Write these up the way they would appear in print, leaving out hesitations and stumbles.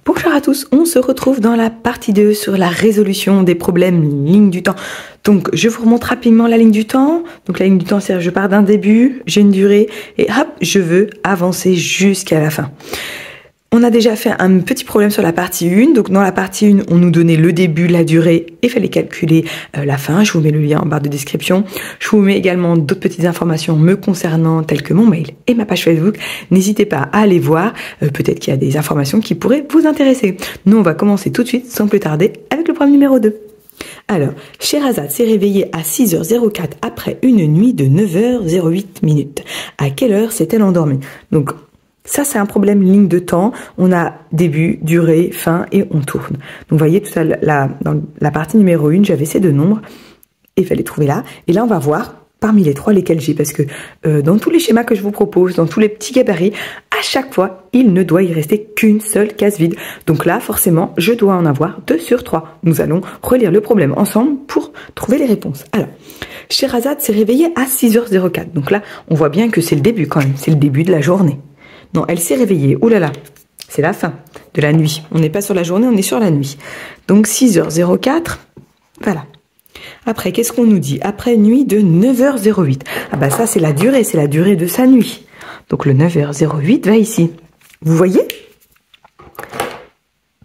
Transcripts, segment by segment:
Bonjour à tous, on se retrouve dans la partie 2 sur la résolution des problèmes ligne du temps. Donc je vous remonte rapidement la ligne du temps. Donc la ligne du temps, c'est je pars d'un début, j'ai une durée et hop, je veux avancer jusqu'à la fin. On a déjà fait un petit problème sur la partie 1. Donc dans la partie 1, on nous donnait le début, la durée et fallait calculer la fin. Je vous mets le lien en barre de description. Je vous mets également d'autres petites informations me concernant telles que mon mail et ma page Facebook. N'hésitez pas à aller voir. Peut-être qu'il y a des informations qui pourraient vous intéresser. Nous, on va commencer tout de suite sans plus tarder avec le problème numéro 2. Alors, Sherazade s'est réveillée à 6h04 après une nuit de 9h08 minutes. À quelle heure s'est-elle endormie? Donc, ça, c'est un problème ligne de temps. On a début, durée, fin et on tourne. Donc, vous voyez, tout ça, dans la partie numéro 1, j'avais ces deux nombres et il fallait trouver là. Et là, on va voir parmi les trois lesquels j'ai. Parce que dans tous les schémas que je vous propose, dans tous les petits gabarits, à chaque fois, il ne doit y rester qu'une seule case vide. Donc là, forcément, je dois en avoir 2 sur 3. Nous allons relire le problème ensemble pour trouver les réponses. Alors, Sherazade s'est réveillée à 6h04. Donc là, on voit bien que c'est le début quand même. C'est le début de la journée. Non, elle s'est réveillée. Ouh là là, c'est la fin de la nuit. On n'est pas sur la journée, on est sur la nuit. Donc 6h04, voilà. Après, qu'est-ce qu'on nous dit? Après nuit de 9h08. Ah bah ça, c'est la durée de sa nuit. Donc le 9h08 va ici. Vous voyez?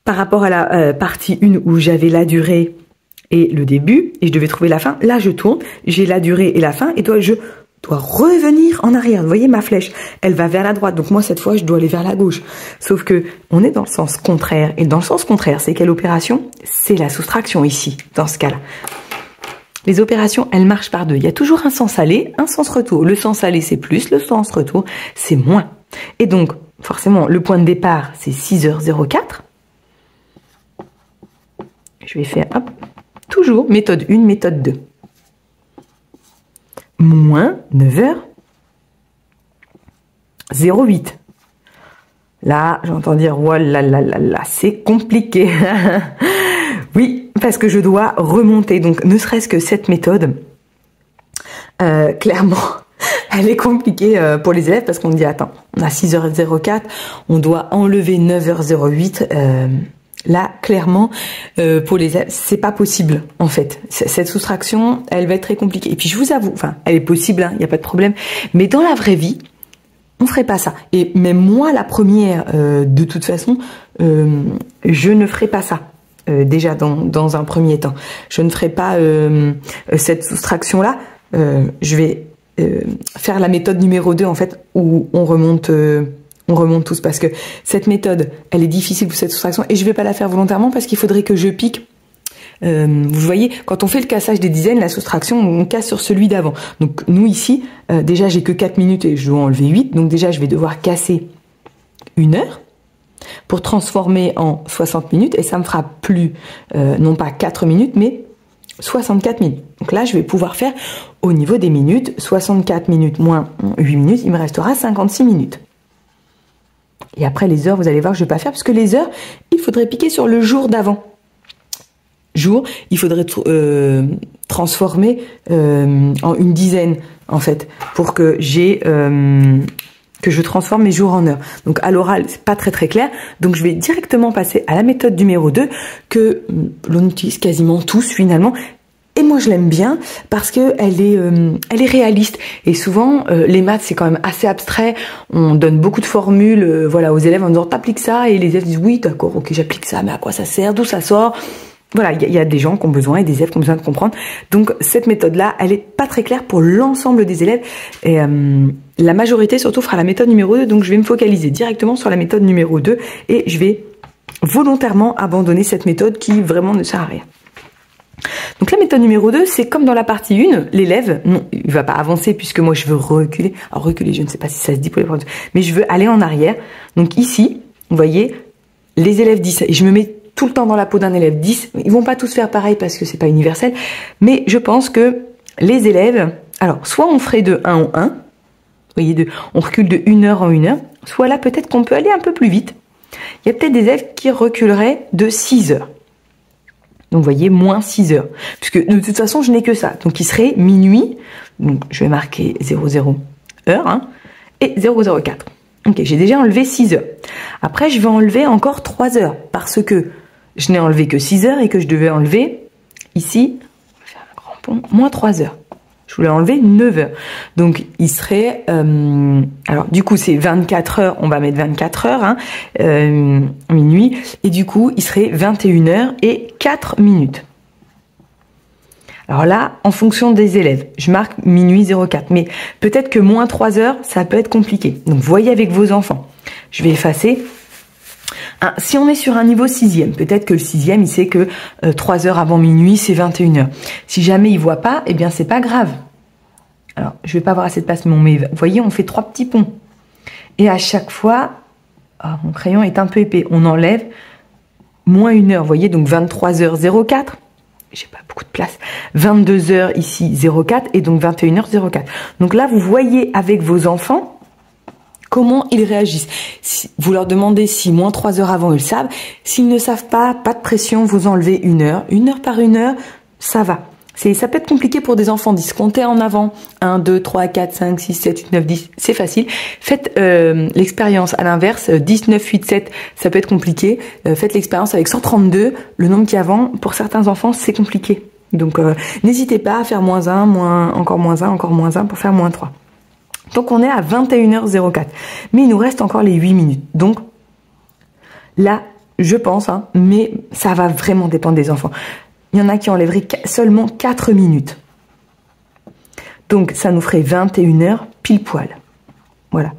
Par rapport à la partie 1 où j'avais la durée et le début, et je devais trouver la fin, là je tourne, j'ai la durée et la fin, et je dois revenir en arrière. Vous voyez ma flèche, elle va vers la droite. Donc moi cette fois je dois aller vers la gauche. Sauf que on est dans le sens contraire. Et dans le sens contraire, c'est quelle opération? C'est la soustraction ici, dans ce cas-là. Les opérations, elles marchent par deux. Il y a toujours un sens aller, un sens retour. Le sens aller c'est plus, le sens retour c'est moins. Et donc forcément le point de départ c'est 6h04. Je vais faire hop, toujours méthode 1, méthode 2. Moins 9h08. Là, j'entends dire, oh là là là là, c'est compliqué. Oui, parce que je dois remonter. Donc, ne serait-ce que cette méthode, clairement, elle est compliquée pour les élèves parce qu'on dit, attends, on a 6h04, on doit enlever 9h08. Là, clairement, pour les élèves, c'est pas possible, en fait. Cette soustraction, elle va être très compliquée. Et puis, je vous avoue, enfin, elle est possible, il n'y a pas de problème. Mais dans la vraie vie, on ferait pas ça. Et même moi, la première, de toute façon, je ne ferai pas ça. Déjà, dans un premier temps. Je ne ferai pas cette soustraction-là. Je vais faire la méthode numéro 2, en fait, où on remonte tous parce que cette méthode, elle est difficile pour cette soustraction et je vais pas la faire volontairement parce qu'il faudrait que je pique. Vous voyez, quand on fait le cassage des dizaines, la soustraction, on casse sur celui d'avant. Donc nous ici, déjà j'ai que 4 minutes et je dois enlever 8. Donc déjà je vais devoir casser 1 heure pour transformer en 60 minutes et ça me fera plus, non pas 4 minutes, mais 64 minutes. Donc là, je vais pouvoir faire au niveau des minutes, 64 minutes moins 8 minutes, il me restera 56 minutes. Et après les heures, vous allez voir, je ne vais pas faire parce que les heures, il faudrait piquer sur le jour d'avant. Jour, il faudrait transformer en une dizaine en fait pour que que je transforme mes jours en heures. Donc à l'oral, c'est pas très clair. Donc je vais directement passer à la méthode numéro 2 que l'on utilise quasiment tous finalement. Et moi, je l'aime bien parce que elle est réaliste. Et souvent, les maths, c'est quand même assez abstrait. On donne beaucoup de formules, voilà, aux élèves en disant t'appliques ça. Et les élèves disent oui, d'accord, ok, j'applique ça, mais à quoi ça sert, d'où ça sort? Voilà, il y a des gens qui ont besoin et des élèves qui ont besoin de comprendre. Donc, cette méthode-là, elle est pas très claire pour l'ensemble des élèves. Et la majorité, surtout, fera la méthode numéro 2. Donc, je vais me focaliser directement sur la méthode numéro 2 et je vais volontairement abandonner cette méthode qui vraiment ne sert à rien. Donc la méthode numéro 2, c'est comme dans la partie 1, l'élève, non, il va pas avancer puisque moi je veux reculer. Alors reculer, je ne sais pas si ça se dit pour les profs, mais je veux aller en arrière. Donc ici, vous voyez, les élèves 10, et je me mets tout le temps dans la peau d'un élève 10, ils vont pas tous faire pareil parce que c'est pas universel, mais je pense que les élèves, alors soit on ferait de 1 en 1, vous voyez, on recule de 1 heure en 1 heure, soit là peut-être qu'on peut aller un peu plus vite. Il y a peut-être des élèves qui reculeraient de 6 heures. Donc, vous voyez, moins 6 heures. Puisque, de toute façon, je n'ai que ça. Donc, il serait minuit. Donc, je vais marquer 00 heure, hein, et 004. Ok, j'ai déjà enlevé 6 heures. Après, je vais enlever encore 3 heures parce que je n'ai enlevé que 6 heures et que je devais enlever ici, on va faire un grand pont, moins 3 heures. Je voulais enlever 9 heures. Donc, il serait... alors, du coup, c'est 24 heures. On va mettre 24 heures, hein, minuit. Et du coup, il serait 21 heures et 4 minutes. Alors là, en fonction des élèves, je marque minuit 04. Mais peut-être que moins 3 heures, ça peut être compliqué. Donc, voyez avec vos enfants. Je vais effacer. Si on est sur un niveau 6e, peut-être que le 6e, il sait que 3 heures avant minuit, c'est 21 heures. Si jamais il voit pas, eh bien, c'est pas grave. Alors, je vais pas avoir assez de place, mais vous voyez, on fait 3 petits ponts. Et à chaque fois, mon crayon est un peu épais. On enlève moins 1 heure. Vous voyez, donc 23h04. J'ai pas beaucoup de place. 22 heures ici, 04. Et donc 21h04. Donc là, vous voyez avec vos enfants comment ils réagissent. Si vous leur demandez si moins 3 heures avant, ils savent. S'ils ne savent pas, pas de pression, vous enlevez 1 heure. 1 heure par 1 heure, ça va. Ça peut être compliqué pour des enfants, 10 compter en avant. 1, 2, 3, 4, 5, 6, 7, 8, 9, 10. C'est facile. Faites l'expérience à l'inverse. 10, 9, 8, 7, ça peut être compliqué. Faites l'expérience avec 132. Le nombre qui est avant, pour certains enfants, c'est compliqué. Donc, n'hésitez pas à faire moins 1, encore moins 1, encore moins 1 pour faire moins 3. Donc, on est à 21h04. Mais il nous reste encore les 8 minutes. Donc, là, je pense, hein, mais ça va vraiment dépendre des enfants. Il y en a qui enlèveraient seulement 4 minutes. Donc, ça nous ferait 21 heures pile poil. Voilà.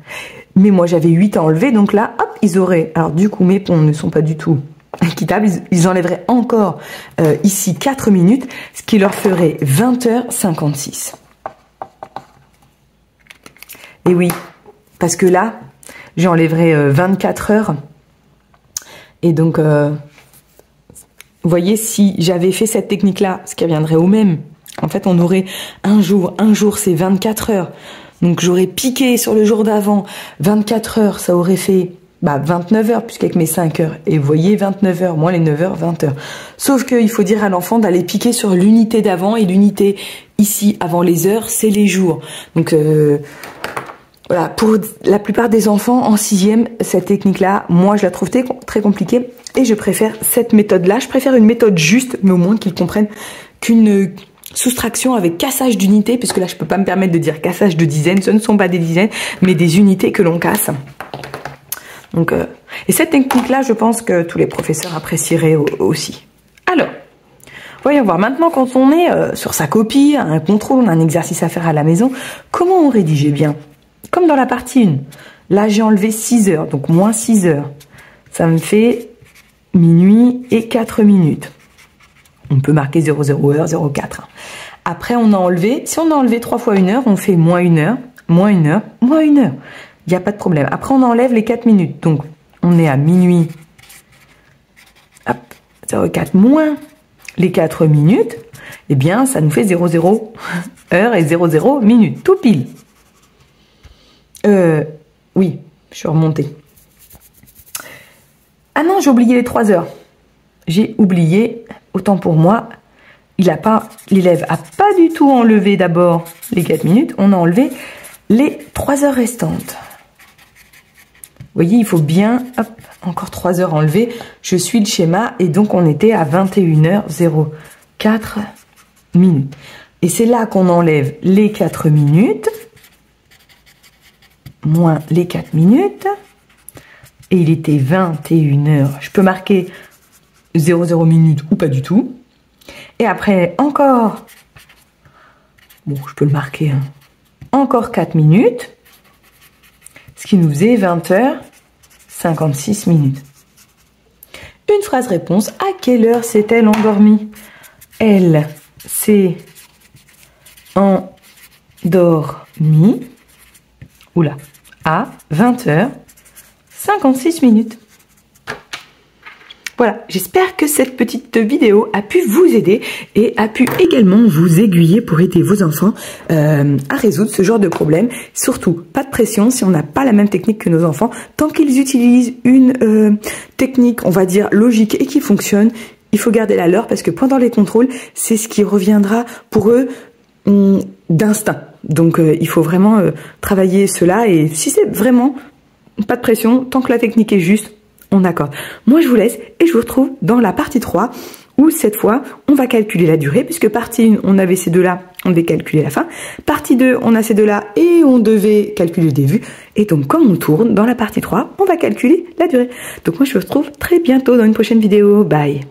Mais moi, j'avais 8 à enlever. Donc là, hop, ils auraient... Alors, du coup, mes ponts ne sont pas du tout équitables. Ils enlèveraient encore ici 4 minutes, ce qui leur ferait 20h56. Et oui, parce que là, j'enlèverais 24 heures. Et donc... vous voyez, si j'avais fait cette technique-là, ce qui reviendrait au même, en fait, on aurait un jour c'est 24 heures. Donc, j'aurais piqué sur le jour d'avant, 24 heures, ça aurait fait 29 heures, puisqu'avec mes 5 heures. Et vous voyez, 29 heures, moins les 9 heures, 20 heures. Sauf qu'il faut dire à l'enfant d'aller piquer sur l'unité d'avant, et l'unité ici, avant les heures, c'est les jours. Donc, voilà, pour la plupart des enfants en 6e, cette technique-là, moi, je la trouve très compliquée. Et je préfère cette méthode-là. Je préfère une méthode juste, mais au moins qu'ils comprennent qu'une soustraction avec cassage d'unités, puisque là, je peux pas me permettre de dire cassage de dizaines. Ce ne sont pas des dizaines, mais des unités que l'on casse. Donc, et cette technique-là, je pense que tous les professeurs apprécieraient aussi. Alors, voyons voir. Maintenant, quand on est sur sa copie, un contrôle, on a un exercice à faire à la maison, comment on rédige? Bien, comme dans la partie 1. Là, j'ai enlevé 6 heures, donc moins 6 heures. Ça me fait minuit et 4 minutes. On peut marquer 00h, 04. Après, on a enlevé, si on a enlevé 3 fois 1 heure, on fait moins 1 heure, moins 1 heure, moins 1 heure. Il n'y a pas de problème. Après, on enlève les 4 minutes. Donc, on est à minuit, hop, 04 moins les 4 minutes. Eh bien, ça nous fait 00 heure et 00 minutes. Tout pile. Oui, je suis remontée. Ah non, j'ai oublié les 3 heures. J'ai oublié, autant pour moi, l'élève a pas du tout enlevé d'abord les 4 minutes, on a enlevé les 3 heures restantes. Vous voyez, il faut bien, hop, encore 3 heures enlevées. Je suis le schéma et donc on était à 21h04 minutes. Et c'est là qu'on enlève les 4 minutes, moins les 4 minutes. Et il était 21 heures. Je peux marquer 00 minutes ou pas du tout. Et après, encore... Bon, je peux le marquer. Hein. Encore 4 minutes. Ce qui nous faisait 20h56 minutes. Une phrase réponse. À quelle heure s'est-elle endormie? Elle s'est endormie. Oula. À 20h56 minutes. Voilà, j'espère que cette petite vidéo a pu vous aider et a pu également vous aiguiller pour aider vos enfants à résoudre ce genre de problème. Surtout, pas de pression si on n'a pas la même technique que nos enfants. Tant qu'ils utilisent une technique, on va dire, logique et qui fonctionne, il faut garder la leur parce que pendant les contrôles, c'est ce qui reviendra pour eux d'instinct. Donc, il faut vraiment travailler cela et si c'est vraiment pas de pression, tant que la technique est juste, on accorde. Moi, je vous laisse et je vous retrouve dans la partie 3 où cette fois, on va calculer la durée puisque partie 1, on avait ces deux-là, on devait calculer la fin. Partie 2, on a ces deux-là et on devait calculer le début. Et donc, comme on tourne, dans la partie 3, on va calculer la durée. Donc, moi, je vous retrouve très bientôt dans une prochaine vidéo. Bye!